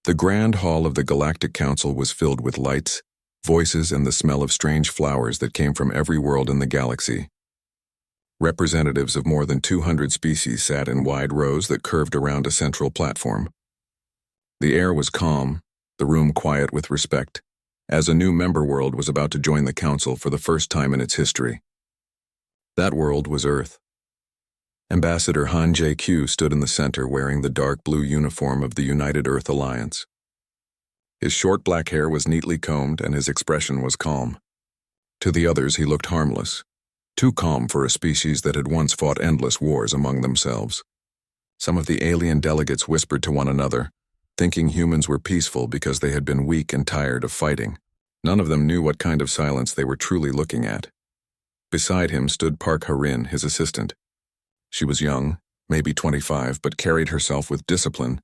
The grand hall of the Galactic Council was filled with lights, voices, and the smell of strange flowers that came from every world in the galaxy. Representatives of more than 200 species sat in wide rows that curved around a central platform. The air was calm, the room quiet with respect, as a new member world was about to join the Council for the first time in its history. That world was Earth. Ambassador Han JQ stood in the center wearing the dark blue uniform of the United Earth Alliance. His short black hair was neatly combed and his expression was calm. To the others he looked harmless, too calm for a species that had once fought endless wars among themselves. Some of the alien delegates whispered to one another, thinking humans were peaceful because they had been weak and tired of fighting. None of them knew what kind of silence they were truly looking at. Beside him stood Park Harin, his assistant. She was young, maybe 25, but carried herself with discipline.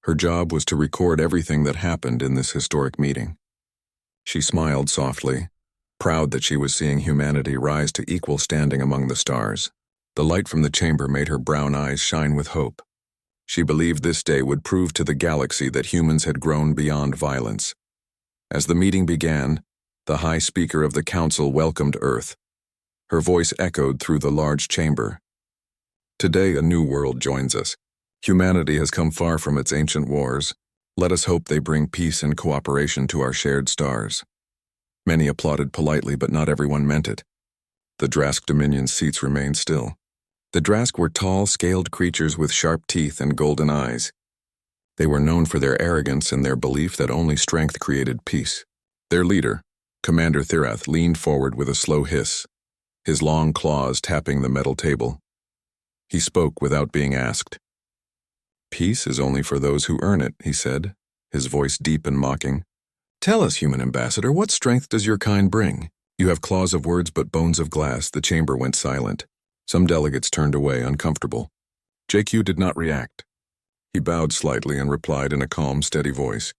Her job was to record everything that happened in this historic meeting. She smiled softly, proud that she was seeing humanity rise to equal standing among the stars. The light from the chamber made her brown eyes shine with hope. She believed this day would prove to the galaxy that humans had grown beyond violence. As the meeting began, the High Speaker of the Council welcomed Earth. Her voice echoed through the large chamber. Today a new world joins us. Humanity has come far from its ancient wars. Let us hope they bring peace and cooperation to our shared stars. Many applauded politely, but not everyone meant it. The Drask Dominion's seats remained still. The Drask were tall, scaled creatures with sharp teeth and golden eyes. They were known for their arrogance and their belief that only strength created peace. Their leader, Commander Terra, leaned forward with a slow hiss, his long claws tapping the metal table. He spoke without being asked. "Peace is only for those who earn it," he said, his voice deep and mocking. "Tell us, human ambassador, what strength does your kind bring? You have claws of words but bones of glass." The chamber went silent. Some delegates turned away, uncomfortable. JQ did not react. He bowed slightly and replied in a calm, steady voice.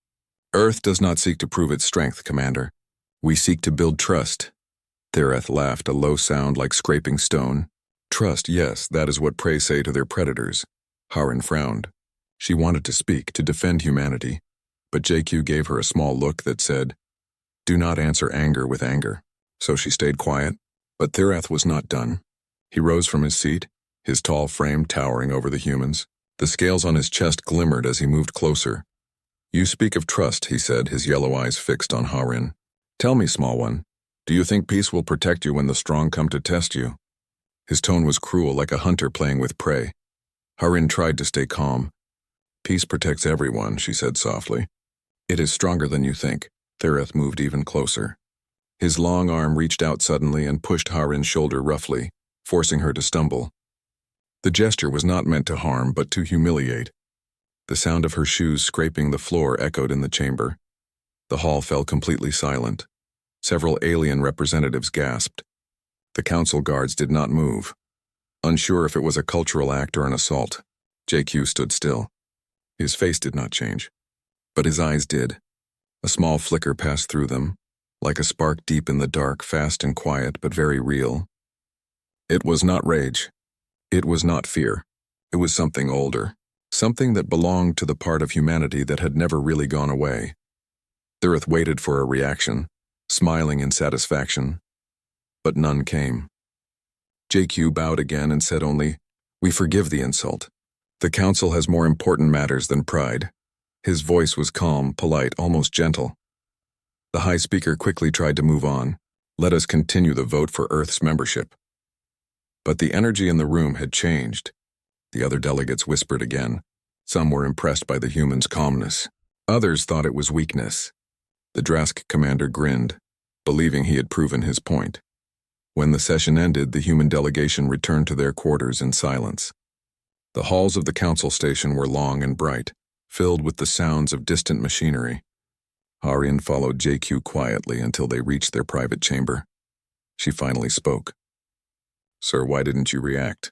"Earth does not seek to prove its strength, Commander. We seek to build trust." Thereth laughed, a low sound like scraping stone. "Trust, yes, that is what prey say to their predators." Harin frowned. She wanted to speak, to defend humanity, but JQ gave her a small look that said, "Do not answer anger with anger." So she stayed quiet, but Thereth was not done. He rose from his seat, his tall frame towering over the humans. The scales on his chest glimmered as he moved closer. "You speak of trust," he said, his yellow eyes fixed on Harin. "Tell me, small one, do you think peace will protect you when the strong come to test you?" His tone was cruel, like a hunter playing with prey. Harin tried to stay calm. "Peace protects everyone," she said softly. "It is stronger than you think." Thereth moved even closer. His long arm reached out suddenly and pushed Harin's shoulder roughly, forcing her to stumble. The gesture was not meant to harm, but to humiliate. The sound of her shoes scraping the floor echoed in the chamber. The hall fell completely silent. Several alien representatives gasped. The council guards did not move. Unsure if it was a cultural act or an assault, JQ stood still. His face did not change, but his eyes did. A small flicker passed through them, like a spark deep in the dark, fast and quiet, but very real. It was not rage. It was not fear. It was something older, something that belonged to the part of humanity that had never really gone away. Thereth waited for a reaction, smiling in satisfaction, but none came. JQ bowed again and said only, "We forgive the insult. The council has more important matters than pride." His voice was calm, polite, almost gentle. The High Speaker quickly tried to move on. "Let us continue the vote for Earth's membership." But the energy in the room had changed. The other delegates whispered again. Some were impressed by the humans' calmness. Others thought it was weakness. The Drask commander grinned, believing he had proven his point. When the session ended, the human delegation returned to their quarters in silence. The halls of the council station were long and bright, filled with the sounds of distant machinery. Harin followed JQ quietly until they reached their private chamber. She finally spoke. "Sir, why didn't you react?"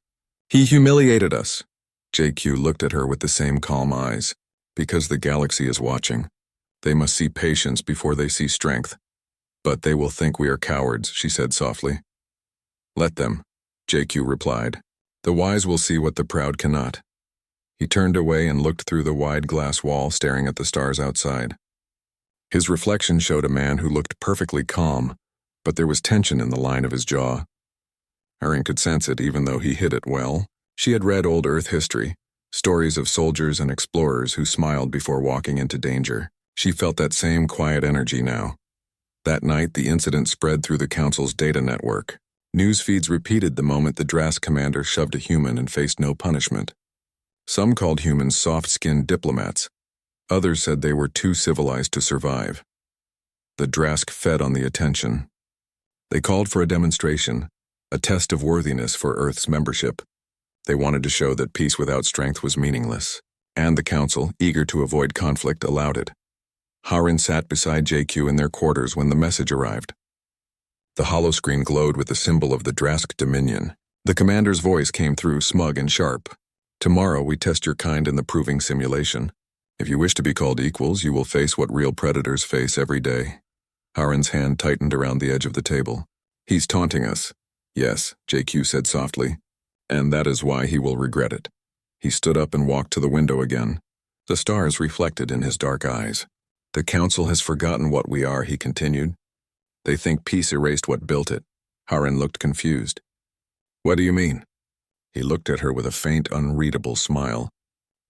"He humiliated us." JQ looked at her with the same calm eyes. "Because the galaxy is watching. They must see patience before they see strength. But they will think we are cowards," she said softly. "Let them," JQ replied. "The wise will see what the proud cannot." He turned away and looked through the wide glass wall, staring at the stars outside. His reflection showed a man who looked perfectly calm, but there was tension in the line of his jaw. Erin could sense it, even though he hid it well. She had read old Earth history, stories of soldiers and explorers who smiled before walking into danger. She felt that same quiet energy now. That night, the incident spread through the Council's data network. News feeds repeated the moment the Drask commander shoved a human and faced no punishment. Some called humans soft-skinned diplomats. Others said they were too civilized to survive. The Drask fed on the attention. They called for a demonstration, a test of worthiness for Earth's membership. They wanted to show that peace without strength was meaningless, and the Council, eager to avoid conflict, allowed it. Harin sat beside JQ in their quarters when the message arrived. The holoscreen glowed with the symbol of the Drask Dominion. The commander's voice came through, smug and sharp. "Tomorrow we test your kind in the proving simulation. If you wish to be called equals, you will face what real predators face every day." Harin's hand tightened around the edge of the table. "He's taunting us." "Yes," JQ said softly, "and that is why he will regret it." He stood up and walked to the window again. The stars reflected in his dark eyes. "The Council has forgotten what we are," he continued. "They think peace erased what built it." Harin looked confused. "What do you mean?" He looked at her with a faint, unreadable smile.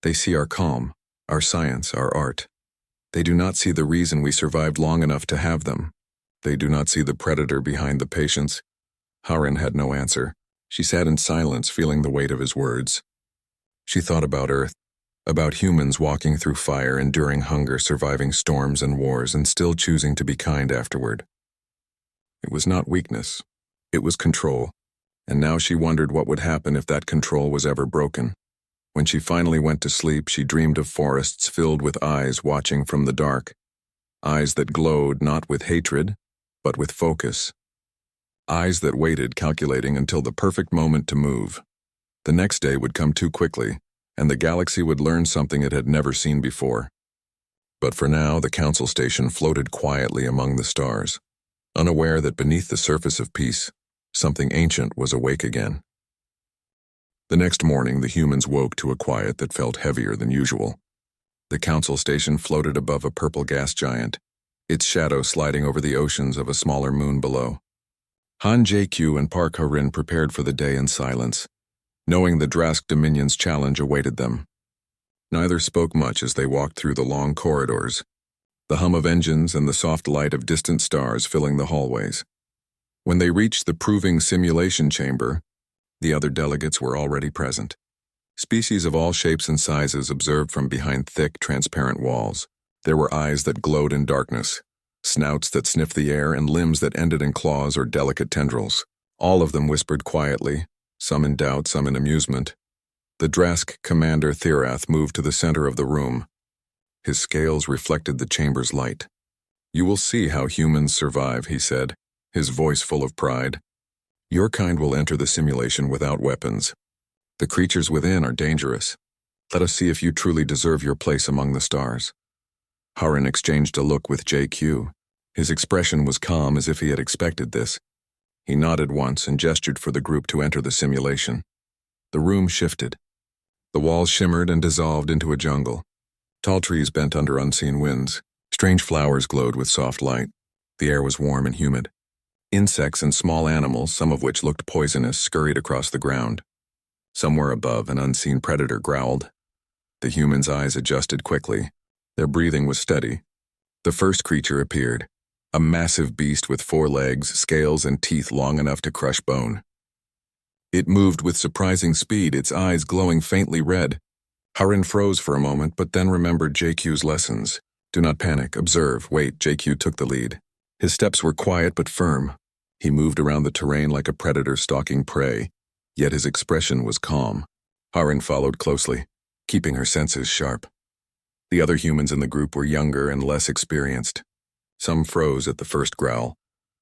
"They see our calm, our science, our art. They do not see the reason we survived long enough to have them. They do not see the predator behind the patience." Harin had no answer. She sat in silence, feeling the weight of his words. She thought about Earth, about humans walking through fire, enduring hunger, surviving storms and wars, and still choosing to be kind afterward. It was not weakness. It was control. And now she wondered what would happen if that control was ever broken. When she finally went to sleep, she dreamed of forests filled with eyes watching from the dark. Eyes that glowed not with hatred, but with focus. Eyes that waited, calculating until the perfect moment to move. The next day would come too quickly, and the galaxy would learn something it had never seen before. But for now, the Council station floated quietly among the stars, unaware that beneath the surface of peace, something ancient was awake again. The next morning, the humans woke to a quiet that felt heavier than usual. The Council station floated above a purple gas giant, its shadow sliding over the oceans of a smaller moon below. Han JQ and Park Harin prepared for the day in silence, knowing the Drask Dominion's challenge awaited them. Neither spoke much as they walked through the long corridors, the hum of engines and the soft light of distant stars filling the hallways. When they reached the proving simulation chamber, the other delegates were already present. Species of all shapes and sizes observed from behind thick, transparent walls. There were eyes that glowed in darkness, snouts that sniffed the air, and limbs that ended in claws or delicate tendrils. All of them whispered quietly, some in doubt, some in amusement. The Drask commander Therath moved to the center of the room. His scales reflected the chamber's light. "You will see how humans survive," he said, his voice full of pride. "Your kind will enter the simulation without weapons. The creatures within are dangerous. Let us see if you truly deserve your place among the stars." Harin exchanged a look with JQ. His expression was calm, as if he had expected this. He nodded once and gestured for the group to enter the simulation. The room shifted. The walls shimmered and dissolved into a jungle. Tall trees bent under unseen winds. Strange flowers glowed with soft light. The air was warm and humid. Insects and small animals, some of which looked poisonous, scurried across the ground. Somewhere above, an unseen predator growled. The humans' eyes adjusted quickly. Their breathing was steady. The first creature appeared, a massive beast with 4 legs, scales, and teeth long enough to crush bone. It moved with surprising speed, its eyes glowing faintly red. Harin froze for a moment, but then remembered JQ's lessons. "Do not panic, observe, wait." JQ took the lead. His steps were quiet but firm. He moved around the terrain like a predator stalking prey, yet his expression was calm. Harin followed closely, keeping her senses sharp. The other humans in the group were younger and less experienced. Some froze at the first growl.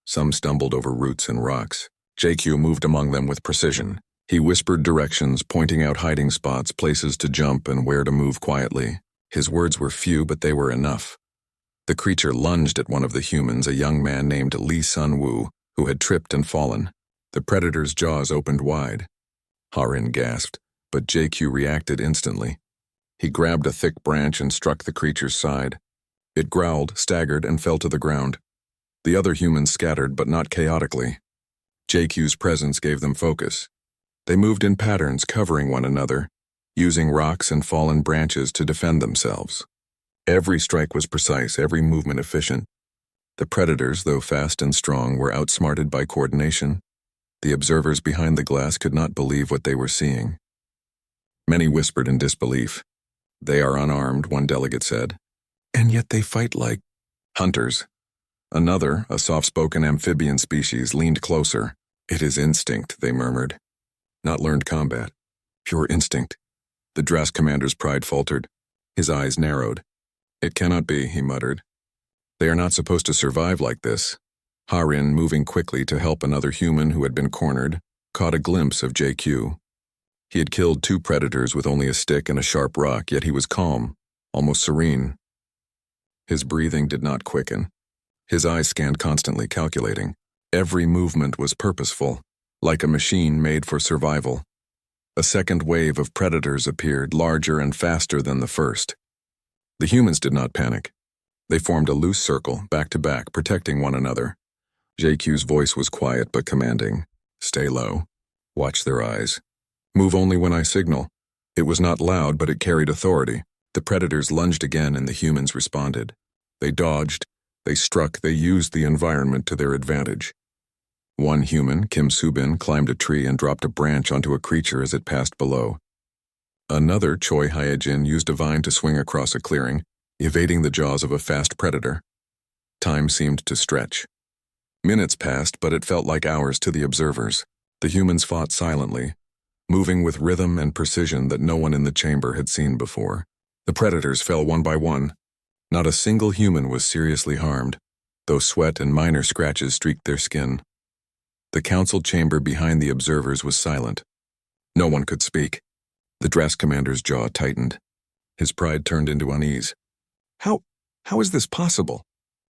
Some stumbled over roots and rocks. JQ moved among them with precision. He whispered directions, pointing out hiding spots, places to jump, and where to move quietly. His words were few, but they were enough. The creature lunged at one of the humans, a young man named Lee Sun-woo, who had tripped and fallen. The predator's jaws opened wide. Harin gasped, but JQ reacted instantly. He grabbed a thick branch and struck the creature's side. It growled, staggered, and fell to the ground. The other humans scattered, but not chaotically. JQ's presence gave them focus. They moved in patterns, covering one another, using rocks and fallen branches to defend themselves. Every strike was precise, every movement efficient. The predators, though fast and strong, were outsmarted by coordination. The observers behind the glass could not believe what they were seeing. Many whispered in disbelief. "They are unarmed," one delegate said. "And yet they fight like hunters." Another, a soft-spoken amphibian species, leaned closer. "It is instinct," they murmured. "Not learned combat. Pure instinct." The Drask commander's pride faltered. His eyes narrowed. "It cannot be," he muttered. "They are not supposed to survive like this." Harin, moving quickly to help another human who had been cornered, caught a glimpse of JQ. He had killed 2 predators with only a stick and a sharp rock, yet he was calm, almost serene. His breathing did not quicken. His eyes scanned constantly, calculating. Every movement was purposeful, like a machine made for survival. A second wave of predators appeared, larger and faster than the first. The humans did not panic. They formed a loose circle, back to back, protecting one another. JQ's voice was quiet but commanding. "Stay low. Watch their eyes. Move only when I signal." It was not loud, but it carried authority. The predators lunged again and the humans responded. They dodged, they struck, they used the environment to their advantage. One human, Kim Subin, climbed a tree and dropped a branch onto a creature as it passed below. Another, Choi Hyejin, used a vine to swing across a clearing, evading the jaws of a fast predator. Time seemed to stretch. Minutes passed, but it felt like hours to the observers. The humans fought silently, moving with rhythm and precision that no one in the chamber had seen before. The predators fell one by one. Not a single human was seriously harmed, though sweat and minor scratches streaked their skin. The council chamber behind the observers was silent. No one could speak. The Drask commander's jaw tightened. His pride turned into unease. How is this possible?"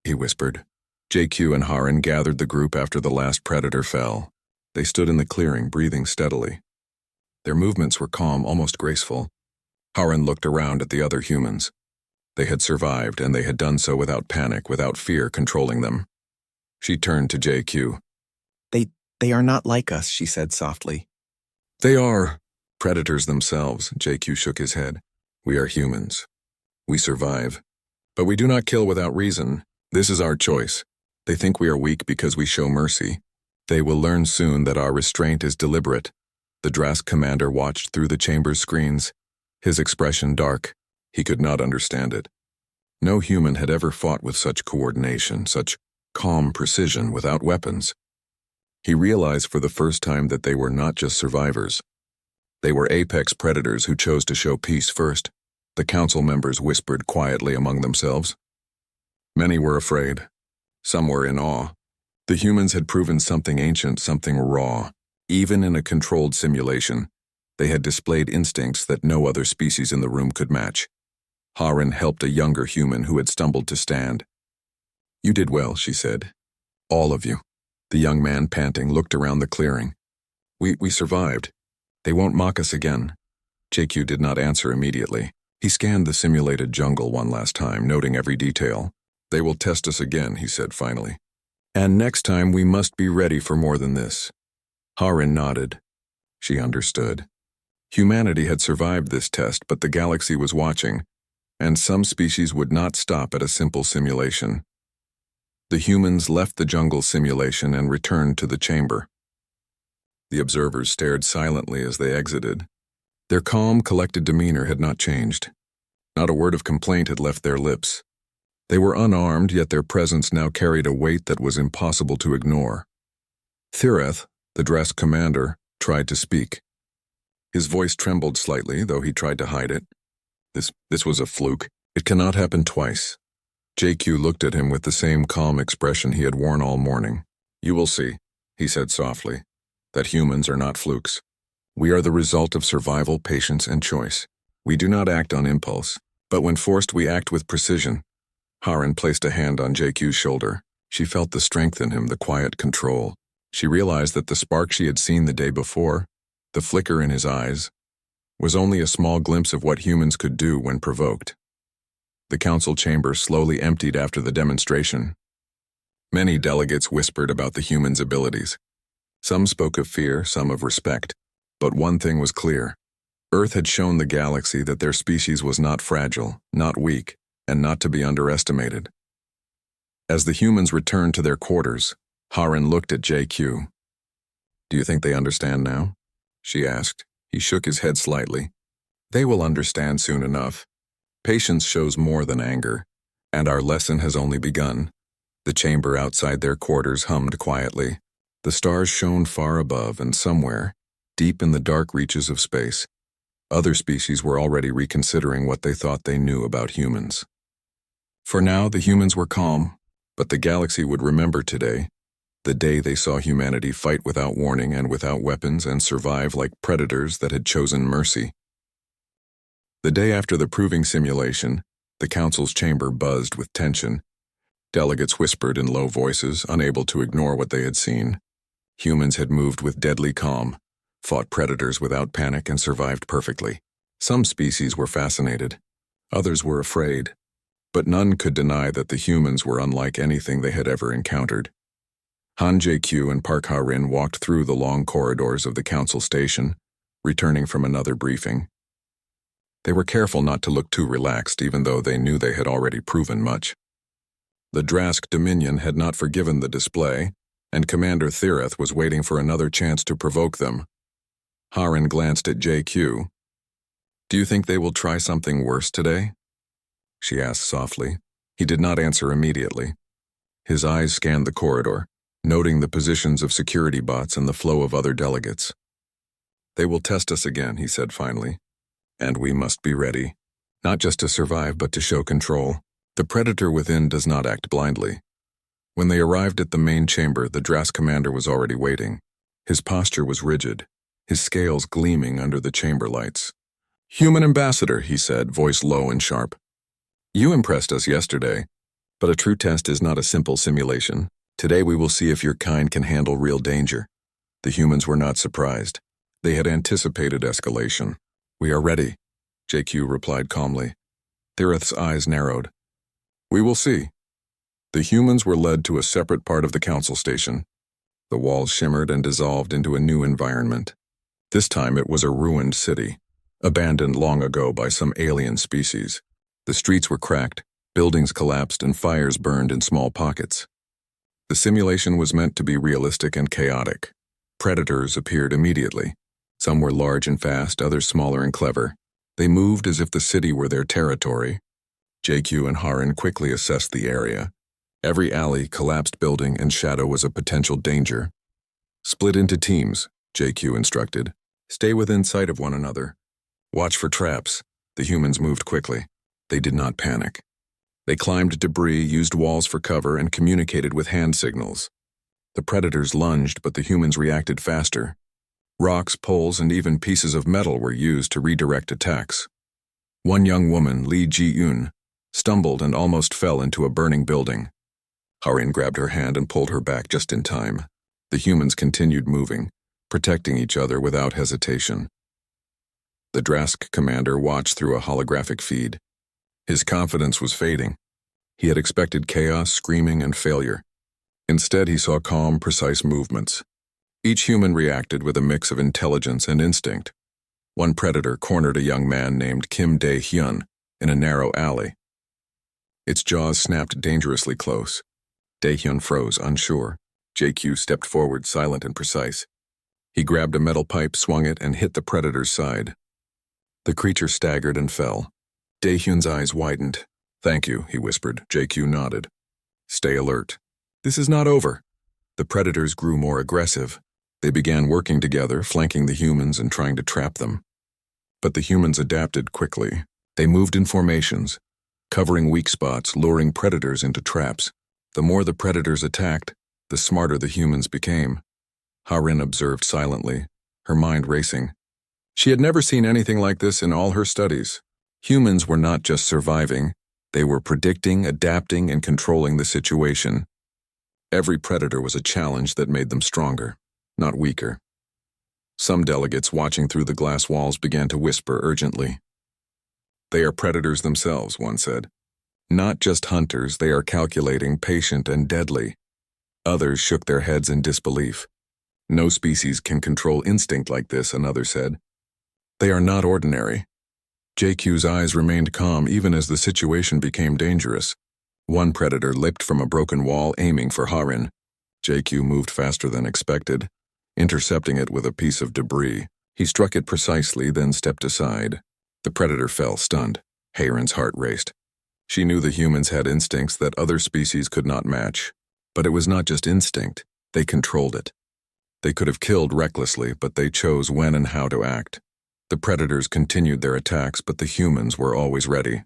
he whispered. JQ and Harin gathered the group after the last predator fell. They stood in the clearing, breathing steadily. Their movements were calm, almost graceful. Harin looked around at the other humans. They had survived, and they had done so without panic, without fear controlling them. She turned to JQ. They are not like us," she said softly. "They are predators themselves," JQ shook his head. "We are humans. We survive. But we do not kill without reason. This is our choice. They think we are weak because we show mercy. They will learn soon that our restraint is deliberate." The Drask commander watched through the chamber's screens, his expression dark. He could not understand it. No human had ever fought with such coordination, such calm precision without weapons. He realized for the first time that they were not just survivors. They were apex predators who chose to show peace first. The council members whispered quietly among themselves. Many were afraid. Some were in awe. The humans had proven something ancient, something raw. Even in a controlled simulation, they had displayed instincts that no other species in the room could match. Harin helped a younger human who had stumbled to stand. "You did well," she said. "All of you." The young man, panting, looked around the clearing. We survived. They won't mock us again." JQ did not answer immediately. He scanned the simulated jungle one last time, noting every detail. "They will test us again," he said finally. "And next time we must be ready for more than this." Harin nodded. She understood. Humanity had survived this test, but the galaxy was watching, and some species would not stop at a simple simulation. The humans left the jungle simulation and returned to the chamber. The observers stared silently as they exited. Their calm, collected demeanor had not changed. Not a word of complaint had left their lips. They were unarmed, yet their presence now carried a weight that was impossible to ignore. Thireth, the Drask commander, tried to speak. His voice trembled slightly, though he tried to hide it. This was a fluke. It cannot happen twice." JQ looked at him with the same calm expression he had worn all morning. "You will see," he said softly, "that humans are not flukes. We are the result of survival, patience, and choice. We do not act on impulse, but when forced we act with precision." Harin placed a hand on JQ's shoulder. She felt the strength in him, the quiet control. She realized that the spark she had seen the day before, the flicker in his eyes, was only a small glimpse of what humans could do when provoked. The council chamber slowly emptied after the demonstration. Many delegates whispered about the humans' abilities. Some spoke of fear, some of respect, but one thing was clear. Earth had shown the galaxy that their species was not fragile, not weak, and not to be underestimated. As the humans returned to their quarters, Haran looked at JQ. "Do you think they understand now?" she asked. He shook his head slightly. "They will understand soon enough. Patience shows more than anger, and our lesson has only begun." The chamber outside their quarters hummed quietly. The stars shone far above, and somewhere, deep in the dark reaches of space, other species were already reconsidering what they thought they knew about humans. For now, the humans were calm, but the galaxy would remember today, the day they saw humanity fight without warning and without weapons and survive like predators that had chosen mercy. The day after the proving simulation, the council's chamber buzzed with tension. Delegates whispered in low voices, unable to ignore what they had seen. Humans had moved with deadly calm, fought predators without panic, and survived perfectly. Some species were fascinated. Others were afraid. But none could deny that the humans were unlike anything they had ever encountered. Han JQ and Park Ha-rin walked through the long corridors of the council station, returning from another briefing. They were careful not to look too relaxed, even though they knew they had already proven much. The Drask Dominion had not forgiven the display, and Commander Therath was waiting for another chance to provoke them. Haran glanced at JQ. "Do you think they will try something worse today?" she asked softly. He did not answer immediately. His eyes scanned the corridor, noting the positions of security bots and the flow of other delegates. "They will test us again," he said finally. "And we must be ready, not just to survive but to show control. The predator within does not act blindly." When they arrived at the main chamber, the Drask commander was already waiting. His posture was rigid, his scales gleaming under the chamber lights. "Human ambassador," he said, voice low and sharp. "You impressed us yesterday, but a true test is not a simple simulation. Today we will see if your kind can handle real danger." The humans were not surprised. They had anticipated escalation. "We are ready," JQ replied calmly. Therath's eyes narrowed. "We will see." The humans were led to a separate part of the council station. The walls shimmered and dissolved into a new environment. This time it was a ruined city, abandoned long ago by some alien species. The streets were cracked, buildings collapsed, and fires burned in small pockets. The simulation was meant to be realistic and chaotic. Predators appeared immediately. Some were large and fast, others smaller and clever. They moved as if the city were their territory. JQ and Haran quickly assessed the area. Every alley, collapsed building, and shadow was a potential danger. "Split into teams," JQ instructed. "Stay within sight of one another. Watch for traps." The humans moved quickly. They did not panic. They climbed debris, used walls for cover, and communicated with hand signals. The predators lunged, but the humans reacted faster. Rocks, poles, and even pieces of metal were used to redirect attacks. One young woman, Lee Ji-eun, stumbled and almost fell into a burning building. Haran grabbed her hand and pulled her back just in time. The humans continued moving, protecting each other without hesitation. The Drask commander watched through a holographic feed. His confidence was fading. He had expected chaos, screaming, and failure. Instead, he saw calm, precise movements. Each human reacted with a mix of intelligence and instinct. One predator cornered a young man named Kim Dae-hyun in a narrow alley. Its jaws snapped dangerously close. Dae-hyun froze, unsure. JQ stepped forward, silent and precise. He grabbed a metal pipe, swung it, and hit the predator's side. The creature staggered and fell. Dae-hyun's eyes widened. "Thank you," he whispered. JQ nodded. "Stay alert. This is not over." The predators grew more aggressive. They began working together, flanking the humans and trying to trap them. But the humans adapted quickly. They moved in formations, covering weak spots, luring predators into traps. The more the predators attacked, the smarter the humans became. Haran observed silently, her mind racing. She had never seen anything like this in all her studies. Humans were not just surviving, they were predicting, adapting, and controlling the situation. Every predator was a challenge that made them stronger, not weaker. Some delegates watching through the glass walls began to whisper urgently. "They are predators themselves," one said. "Not just hunters, they are calculating, patient, and deadly." Others shook their heads in disbelief. "No species can control instinct like this," another said. "They are not ordinary." JQ's eyes remained calm even as the situation became dangerous. One predator leapt from a broken wall, aiming for Harin. JQ moved faster than expected, intercepting it with a piece of debris. He struck it precisely, then stepped aside. The predator fell, stunned. Harin's heart raced. She knew the humans had instincts that other species could not match. But it was not just instinct, they controlled it. They could have killed recklessly, but they chose when and how to act. The predators continued their attacks, but the humans were always ready.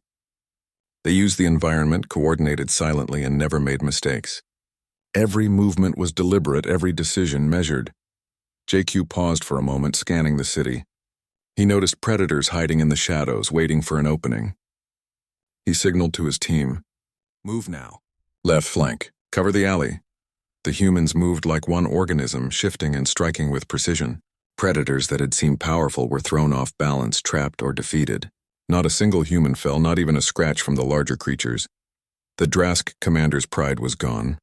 They used the environment, coordinated silently, and never made mistakes. Every movement was deliberate, every decision measured. JQ paused for a moment, scanning the city. He noticed predators hiding in the shadows, waiting for an opening. He signaled to his team. "Move now. Left flank. Cover the alley." The humans moved like one organism, shifting and striking with precision. Predators that had seemed powerful were thrown off balance, trapped, or defeated. Not a single human fell, not even a scratch from the larger creatures. The Drask commander's pride was gone.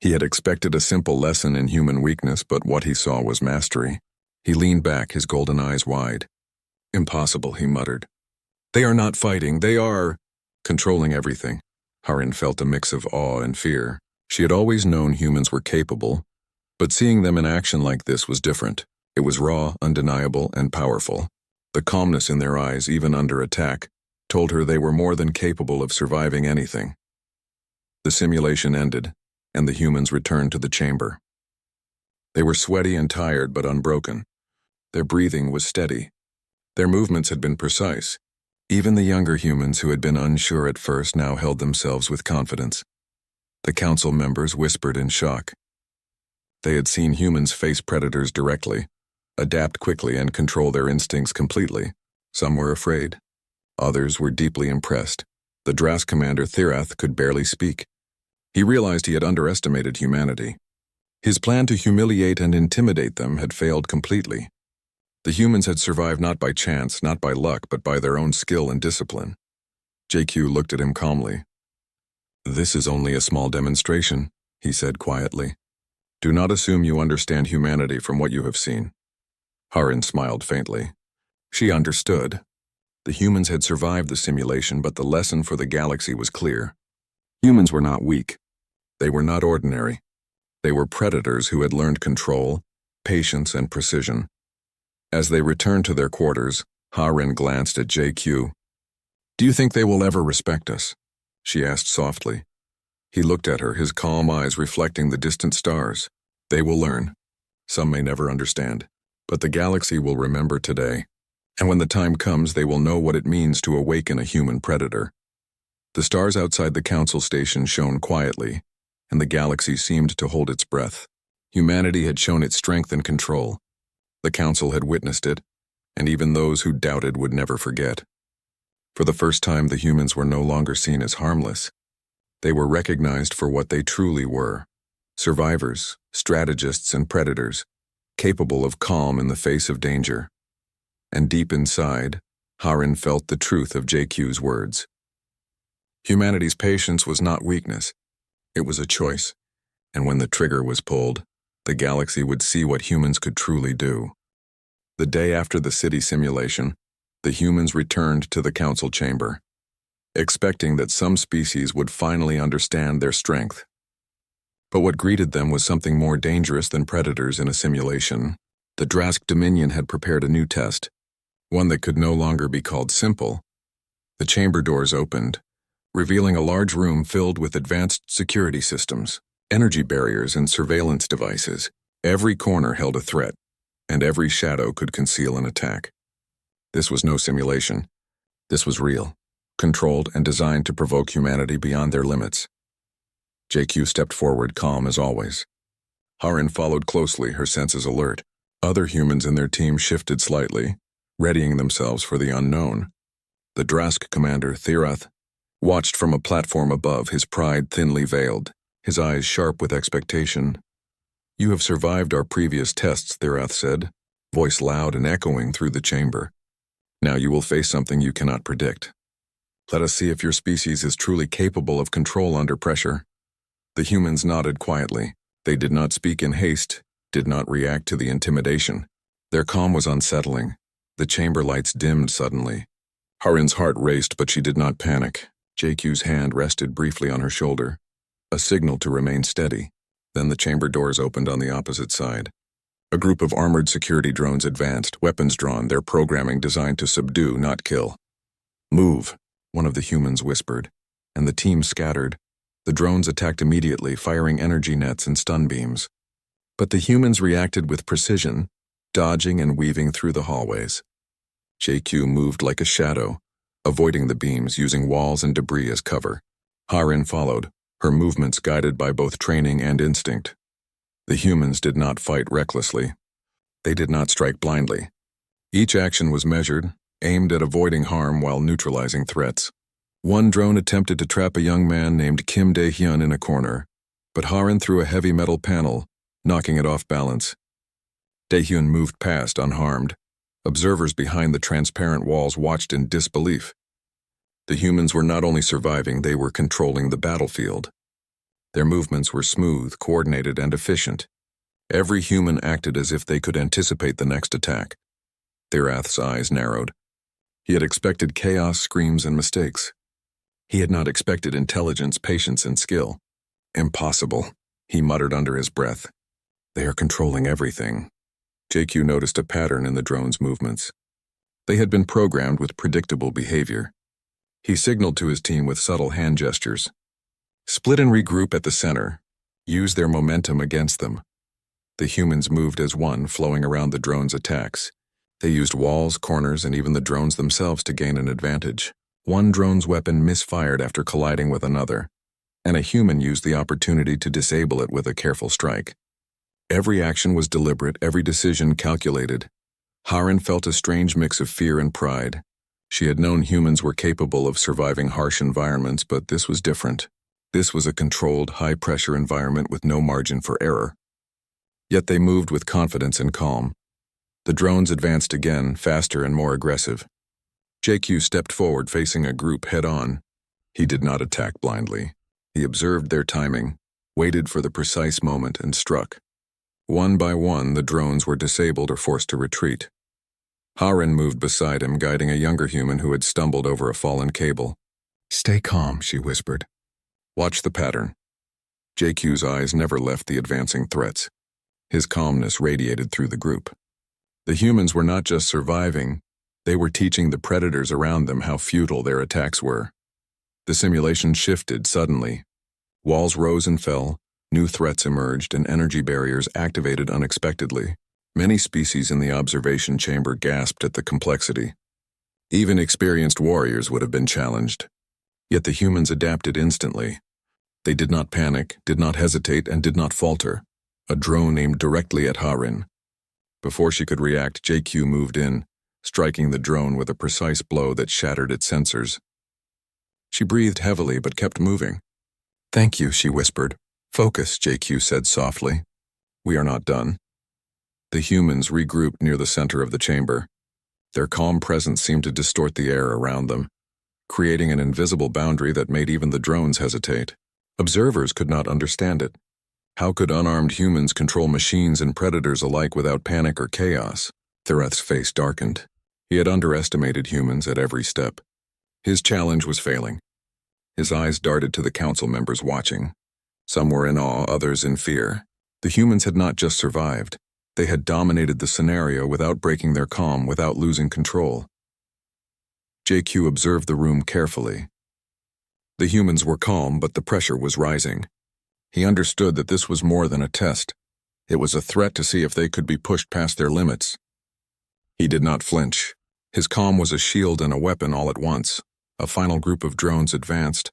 He had expected a simple lesson in human weakness, but what he saw was mastery. He leaned back, his golden eyes wide. "Impossible," he muttered. "They are not fighting, they are controlling everything." Harin felt a mix of awe and fear. She had always known humans were capable, but seeing them in action like this was different. It was raw, undeniable, and powerful. The calmness in their eyes, even under attack, told her they were more than capable of surviving anything. The simulation ended, and the humans returned to the chamber. They were sweaty and tired, but unbroken. Their breathing was steady. Their movements had been precise. Even the younger humans who had been unsure at first now held themselves with confidence. The council members whispered in shock. They had seen humans face predators directly, adapt quickly, and control their instincts completely. Some were afraid. Others were deeply impressed. The Drask commander Therath could barely speak. He realized he had underestimated humanity. His plan to humiliate and intimidate them had failed completely. The humans had survived not by chance, not by luck, but by their own skill and discipline. JQ looked at him calmly. "This is only a small demonstration," he said quietly. "Do not assume you understand humanity from what you have seen." Harin smiled faintly. She understood. The humans had survived the simulation, but the lesson for the galaxy was clear. Humans were not weak. They were not ordinary. They were predators who had learned control, patience, and precision. As they returned to their quarters, Harin glanced at JQ. "Do you think they will ever respect us?" she asked softly. He looked at her, his calm eyes reflecting the distant stars. "They will learn. Some may never understand, but the galaxy will remember today. And when the time comes, they will know what it means to awaken a human predator." The stars outside the council station shone quietly, and the galaxy seemed to hold its breath. Humanity had shown its strength and control. The council had witnessed it, and even those who doubted would never forget. For the first time, the humans were no longer seen as harmless. They were recognized for what they truly were: survivors, strategists, and predators, capable of calm in the face of danger. And deep inside, Harin felt the truth of JQ's words. Humanity's patience was not weakness. It was a choice, and when the trigger was pulled, the galaxy would see what humans could truly do. The day after the city simulation, the humans returned to the council chamber, expecting that some species would finally understand their strength. But what greeted them was something more dangerous than predators in a simulation. The Drask Dominion had prepared a new test, one that could no longer be called simple. The chamber doors opened, revealing a large room filled with advanced security systems, energy barriers, and surveillance devices. Every corner held a threat, and every shadow could conceal an attack. This was no simulation. This was real, controlled and designed to provoke humanity beyond their limits. JQ stepped forward, calm as always. Harin followed closely, her senses alert. Other humans in their team shifted slightly, readying themselves for the unknown. The Drask commander, Therath, watched from a platform above, his pride thinly veiled, his eyes sharp with expectation. "You have survived our previous tests," Therath said. voice loud and echoing through the chamber. Now you will face something you cannot predict. Let us see if your species is truly capable of control under pressure. The humans nodded quietly. They did not speak in haste, did not react to the intimidation. Their calm was unsettling. The chamber lights dimmed suddenly. Harin's heart raced, but she did not panic. JQ's hand rested briefly on her shoulder, a signal to remain steady. Then the chamber doors opened on the opposite side. A group of armored security drones advanced, weapons drawn, their programming designed to subdue, not kill. "Move," one of the humans whispered, and the team scattered. The drones attacked immediately, firing energy nets and stun beams. But the humans reacted with precision, dodging and weaving through the hallways. JQ moved like a shadow, avoiding the beams, using walls and debris as cover. Harin followed, her movements guided by both training and instinct. The humans did not fight recklessly. They did not strike blindly. Each action was measured, aimed at avoiding harm while neutralizing threats. One drone attempted to trap a young man named Kim Dae-hyun in a corner, but Harin threw a heavy metal panel, knocking it off balance. Dae-hyun moved past unharmed. Observers behind the transparent walls watched in disbelief. The humans were not only surviving, they were controlling the battlefield. Their movements were smooth, coordinated, and efficient. Every human acted as if they could anticipate the next attack. Therath's eyes narrowed. He had expected chaos, screams, and mistakes. He had not expected intelligence, patience, and skill. "Impossible," he muttered under his breath. "They are controlling everything." JQ noticed a pattern in the drone's movements. They had been programmed with predictable behavior. He signaled to his team with subtle hand gestures. "Split and regroup at the center. Use their momentum against them." The humans moved as one, flowing around the drone's attacks. They used walls, corners, and even the drones themselves to gain an advantage. One drone's weapon misfired after colliding with another, and a human used the opportunity to disable it with a careful strike. Every action was deliberate, every decision calculated. Harin felt a strange mix of fear and pride. She had known humans were capable of surviving harsh environments, but this was different. This was a controlled, high-pressure environment with no margin for error. Yet they moved with confidence and calm. The drones advanced again, faster and more aggressive. JQ stepped forward, facing a group head-on. He did not attack blindly. He observed their timing, waited for the precise moment, and struck. One by one, the drones were disabled or forced to retreat. Harin moved beside him, guiding a younger human who had stumbled over a fallen cable. "Stay calm," she whispered. "Watch the pattern." JQ's eyes never left the advancing threats. His calmness radiated through the group. The humans were not just surviving, they were teaching the predators around them how futile their attacks were. The simulation shifted suddenly. Walls rose and fell, new threats emerged, and energy barriers activated unexpectedly. Many species in the observation chamber gasped at the complexity. Even experienced warriors would have been challenged. Yet the humans adapted instantly. They did not panic, did not hesitate, and did not falter. A drone aimed directly at Harin. Before she could react, JQ moved in, striking the drone with a precise blow that shattered its sensors. She breathed heavily but kept moving. "Thank you," she whispered. "Focus," JQ said softly. "We are not done." The humans regrouped near the center of the chamber. Their calm presence seemed to distort the air around them, creating an invisible boundary that made even the drones hesitate. Observers could not understand it. How could unarmed humans control machines and predators alike without panic or chaos? Therath's face darkened. He had underestimated humans at every step. His challenge was failing. His eyes darted to the council members watching. Some were in awe, others in fear. The humans had not just survived. They had dominated the scenario without breaking their calm, without losing control. JQ observed the room carefully. The humans were calm, but the pressure was rising. He understood that this was more than a test. It was a threat to see if they could be pushed past their limits. He did not flinch. His calm was a shield and a weapon all at once. A final group of drones advanced.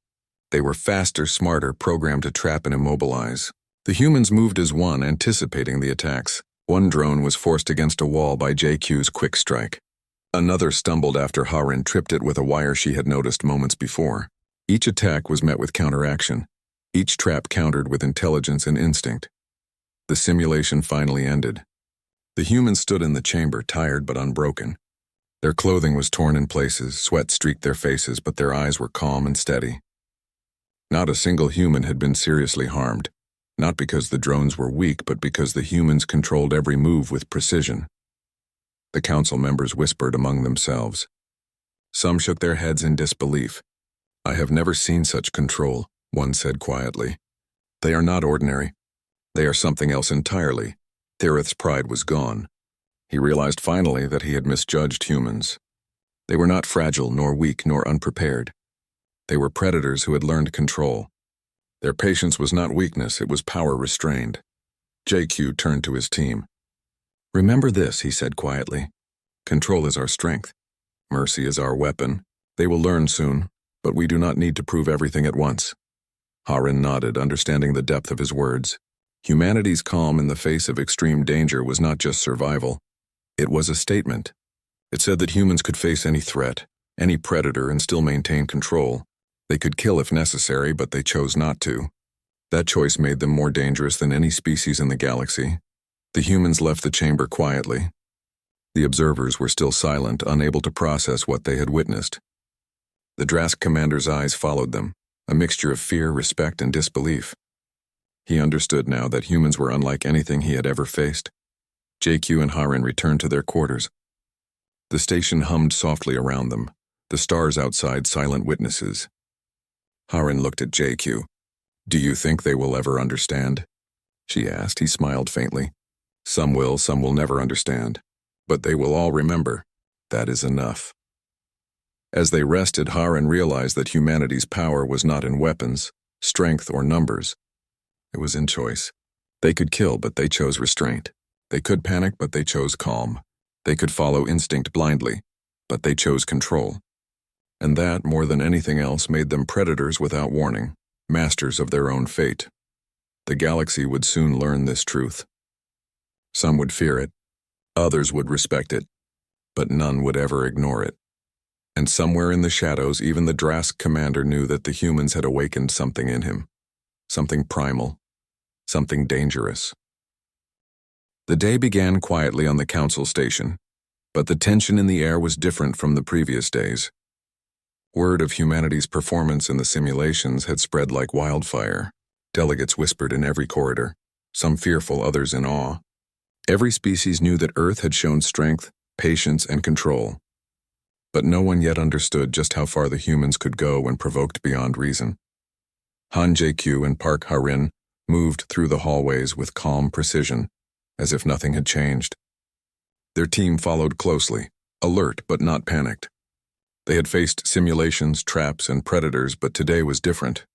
They were faster, smarter, programmed to trap and immobilize. The humans moved as one, anticipating the attacks. One drone was forced against a wall by JQ's quick strike. Another stumbled after Harin tripped it with a wire she had noticed moments before. Each attack was met with counteraction. Each trap countered with intelligence and instinct. The simulation finally ended. The humans stood in the chamber, tired but unbroken. Their clothing was torn in places, sweat streaked their faces, but their eyes were calm and steady. Not a single human had been seriously harmed, not because the drones were weak, but because the humans controlled every move with precision. The council members whispered among themselves. Some shook their heads in disbelief. "I have never seen such control," one said quietly. "They are not ordinary. They are something else entirely." Tirith's pride was gone. He realized finally that he had misjudged humans. They were not fragile, nor weak, nor unprepared. They were predators who had learned control. Their patience was not weakness, it was power restrained. JQ turned to his team. "Remember this," he said quietly. "Control is our strength. Mercy is our weapon. They will learn soon, but we do not need to prove everything at once." Harin nodded, understanding the depth of his words. Humanity's calm in the face of extreme danger was not just survival. It was a statement. It said that humans could face any threat, any predator, and still maintain control. They could kill if necessary, but they chose not to. That choice made them more dangerous than any species in the galaxy. The humans left the chamber quietly. The observers were still silent, unable to process what they had witnessed. The Drask commander's eyes followed them, a mixture of fear, respect, and disbelief. He understood now that humans were unlike anything he had ever faced. JQ and Harin returned to their quarters. The station hummed softly around them, the stars outside silent witnesses. Harin looked at JQ. "Do you think they will ever understand?" she asked. He smiled faintly. Some will never understand. But they will all remember. That is enough." As they rested, Harin realized that humanity's power was not in weapons, strength, or numbers. It was in choice. They could kill, but they chose restraint. They could panic, but they chose calm. They could follow instinct blindly, but they chose control. And that, more than anything else, made them predators without warning, masters of their own fate. The galaxy would soon learn this truth. Some would fear it, others would respect it, but none would ever ignore it. And somewhere in the shadows, even the Drask commander knew that the humans had awakened something in him. Something primal, something dangerous. The day began quietly on the council station, but the tension in the air was different from the previous days. Word of humanity's performance in the simulations had spread like wildfire. Delegates whispered in every corridor, some fearful, others in awe. Every species knew that Earth had shown strength, patience, and control. But no one yet understood just how far the humans could go when provoked beyond reason. Han JQ and Park Harin moved through the hallways with calm precision, as if nothing had changed. Their team followed closely, alert but not panicked. They had faced simulations, traps, and predators, but today was different.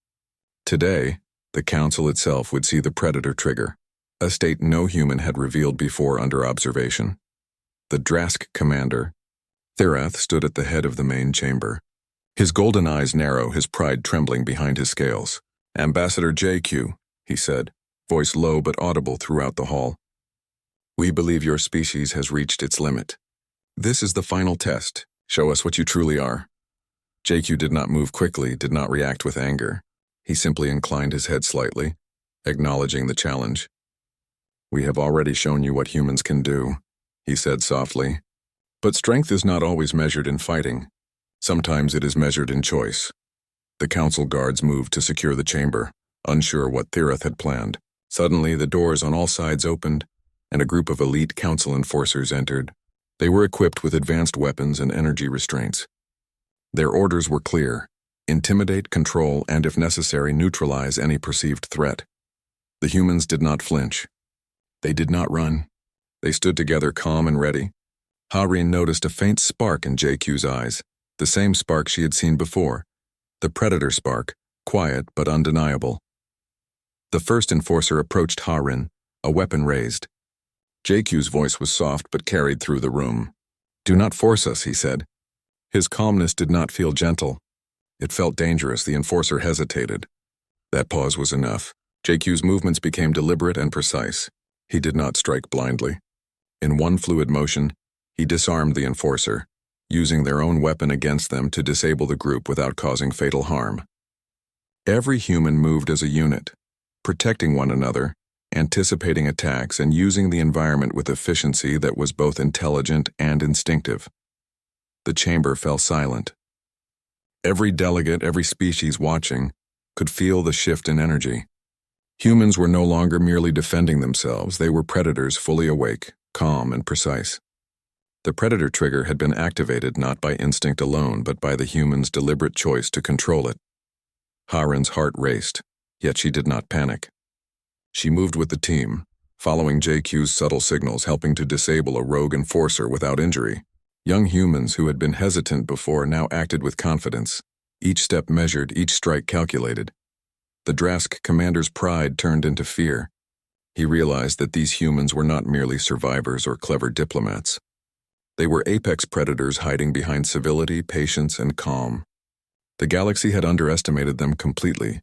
Today, the council itself would see the predator trigger, a state no human had revealed before under observation. The Drask commander, Terra, stood at the head of the main chamber. His golden eyes narrow, his pride trembling behind his scales. "Ambassador JQ," he said, voice low but audible throughout the hall. "We believe your species has reached its limit. This is the final test. Show us what you truly are." JQ did not move quickly, did not react with anger. He simply inclined his head slightly, acknowledging the challenge. "We have already shown you what humans can do," he said softly. "But strength is not always measured in fighting. Sometimes it is measured in choice." The council guards moved to secure the chamber, unsure what Tirith had planned. Suddenly, the doors on all sides opened, and a group of elite council enforcers entered. They were equipped with advanced weapons and energy restraints. Their orders were clear: intimidate, control, and if necessary, neutralize any perceived threat. The humans did not flinch. They did not run. They stood together, calm and ready. Harin noticed a faint spark in JQ's eyes, the same spark she had seen before. The predator spark, quiet but undeniable. The first enforcer approached Harin, a weapon raised. JQ's voice was soft but carried through the room. "Do not force us," he said. His calmness did not feel gentle. It felt dangerous. The enforcer hesitated. That pause was enough. JQ's movements became deliberate and precise. He did not strike blindly. In one fluid motion, he disarmed the enforcer, using their own weapon against them to disable the group without causing fatal harm. Every human moved as a unit, protecting one another anticipating attacks and using the environment with efficiency that was both intelligent and instinctive. The chamber fell silent. Every delegate, every species watching, could feel the shift in energy. Humans were no longer merely defending themselves, they were predators fully awake, calm, and precise. The predator trigger had been activated not by instinct alone, but by the human's deliberate choice to control it. Haren's heart raced, yet she did not panic. She moved with the team, following JQ's subtle signals, helping to disable a rogue enforcer without injury. Young humans who had been hesitant before now acted with confidence. Each step measured, each strike calculated. The Drask commander's pride turned into fear. He realized that these humans were not merely survivors or clever diplomats. They were apex predators hiding behind civility, patience, and calm. The galaxy had underestimated them completely.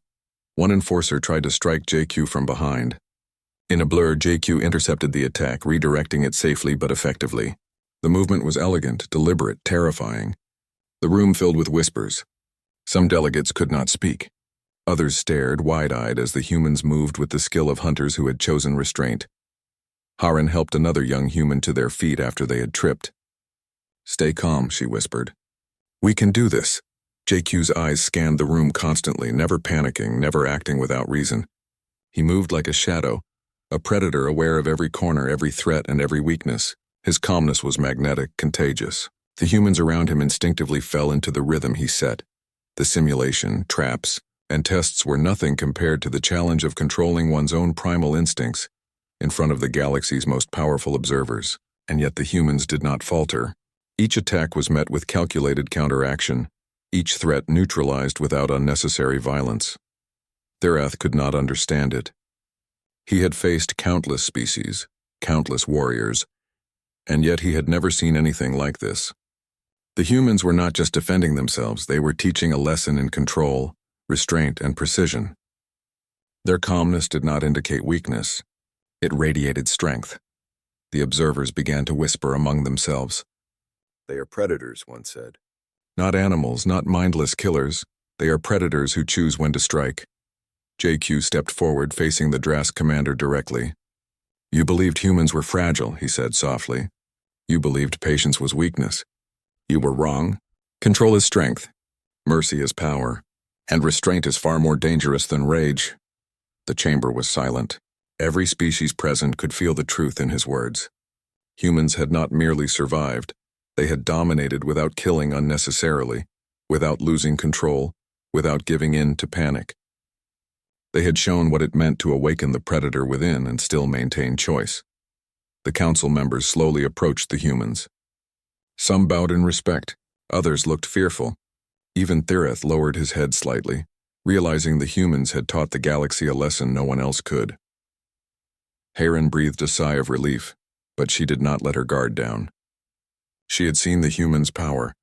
One enforcer tried to strike JQ from behind. In a blur, JQ intercepted the attack, redirecting it safely but effectively. The movement was elegant, deliberate, terrifying. The room filled with whispers. Some delegates could not speak. Others stared, wide-eyed, as the humans moved with the skill of hunters who had chosen restraint. Haren helped another young human to their feet after they had tripped. "Stay calm," she whispered. "We can do this." JQ's eyes scanned the room constantly, never panicking, never acting without reason. He moved like a shadow, a predator aware of every corner, every threat, and every weakness. His calmness was magnetic, contagious. The humans around him instinctively fell into the rhythm he set. The simulation, traps, and tests were nothing compared to the challenge of controlling one's own primal instincts in front of the galaxy's most powerful observers. And yet the humans did not falter. Each attack was met with calculated counteraction, each threat neutralized without unnecessary violence. Therath could not understand it. He had faced countless species, countless warriors, and yet he had never seen anything like this. The humans were not just defending themselves, they were teaching a lesson in control, restraint, and precision. Their calmness did not indicate weakness. It radiated strength. The observers began to whisper among themselves. "They are predators," one said. "Not animals, not mindless killers. They are predators who choose when to strike." JQ stepped forward, facing the Drask commander directly. "You believed humans were fragile," he said softly. "You believed patience was weakness. You were wrong. Control is strength. Mercy is power. And restraint is far more dangerous than rage." The chamber was silent. Every species present could feel the truth in his words. Humans had not merely survived. They had dominated without killing unnecessarily, without losing control, without giving in to panic. They had shown what it meant to awaken the predator within and still maintain choice. The council members slowly approached the humans. Some bowed in respect, others looked fearful. Even Therath lowered his head slightly, realizing the humans had taught the galaxy a lesson no one else could. Haren breathed a sigh of relief, but she did not let her guard down. She had seen the humans' power,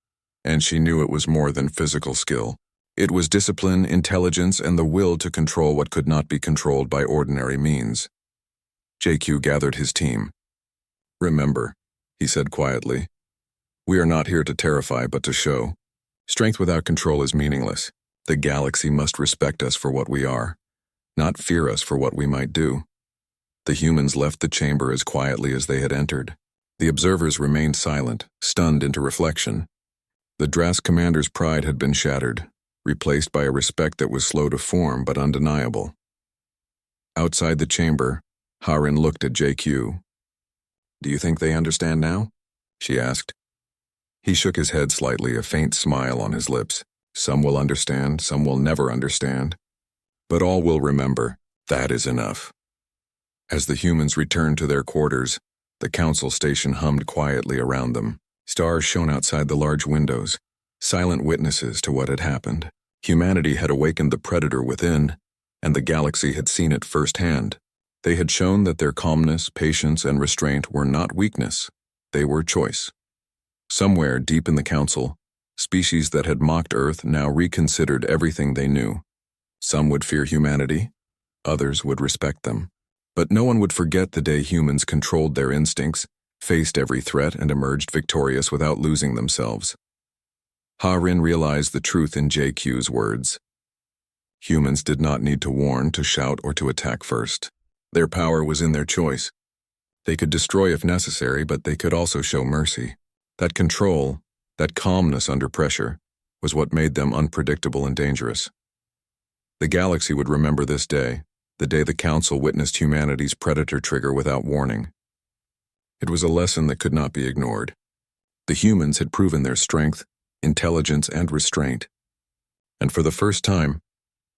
and she knew it was more than physical skill. It was discipline, intelligence, and the will to control what could not be controlled by ordinary means. JQ gathered his team. "Remember," he said quietly, "we are not here to terrify but to show. Strength without control is meaningless. The galaxy must respect us for what we are, not fear us for what we might do." The humans left the chamber as quietly as they had entered. The observers remained silent, stunned into reflection. The Drask commander's pride had been shattered, replaced by a respect that was slow to form but undeniable. Outside the chamber, Haren looked at JQ. "Do you think they understand now?" she asked. He shook his head slightly, a faint smile on his lips. "Some will understand, some will never understand. But all will remember. That is enough." As the humans returned to their quarters, the council station hummed quietly around them. Stars shone outside the large windows, silent witnesses to what had happened. Humanity had awakened the predator within, and the galaxy had seen it firsthand. They had shown that their calmness, patience, and restraint were not weakness. They were choice. Somewhere deep in the council, species that had mocked Earth now reconsidered everything they knew. Some would fear humanity, others would respect them. But no one would forget the day humans controlled their instincts, faced every threat, and emerged victorious without losing themselves. Haren realized the truth in JQ's words. Humans did not need to warn, to shout, or to attack first. Their power was in their choice. They could destroy if necessary, but they could also show mercy. That control, that calmness under pressure, was what made them unpredictable and dangerous. The galaxy would remember this day, the day the Council witnessed humanity's predator trigger without warning. It was a lesson that could not be ignored. The humans had proven their strength, intelligence, and restraint. And for the first time,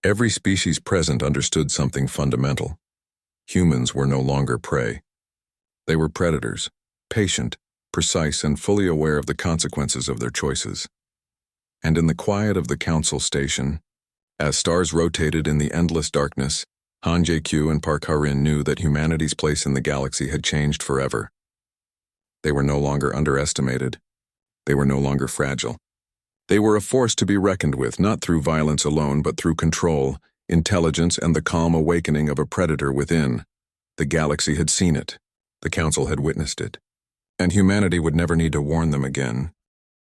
every species present understood something fundamental. Humans were no longer prey. They were predators, patient, precise, and fully aware of the consequences of their choices. And in the quiet of the Council station, as stars rotated in the endless darkness, Han JQ and Park Harin knew that humanity's place in the galaxy had changed forever. They were no longer underestimated. They were no longer fragile. They were a force to be reckoned with, not through violence alone, but through control, intelligence, and the calm awakening of a predator within. The galaxy had seen it. The Council had witnessed it. And humanity would never need to warn them again,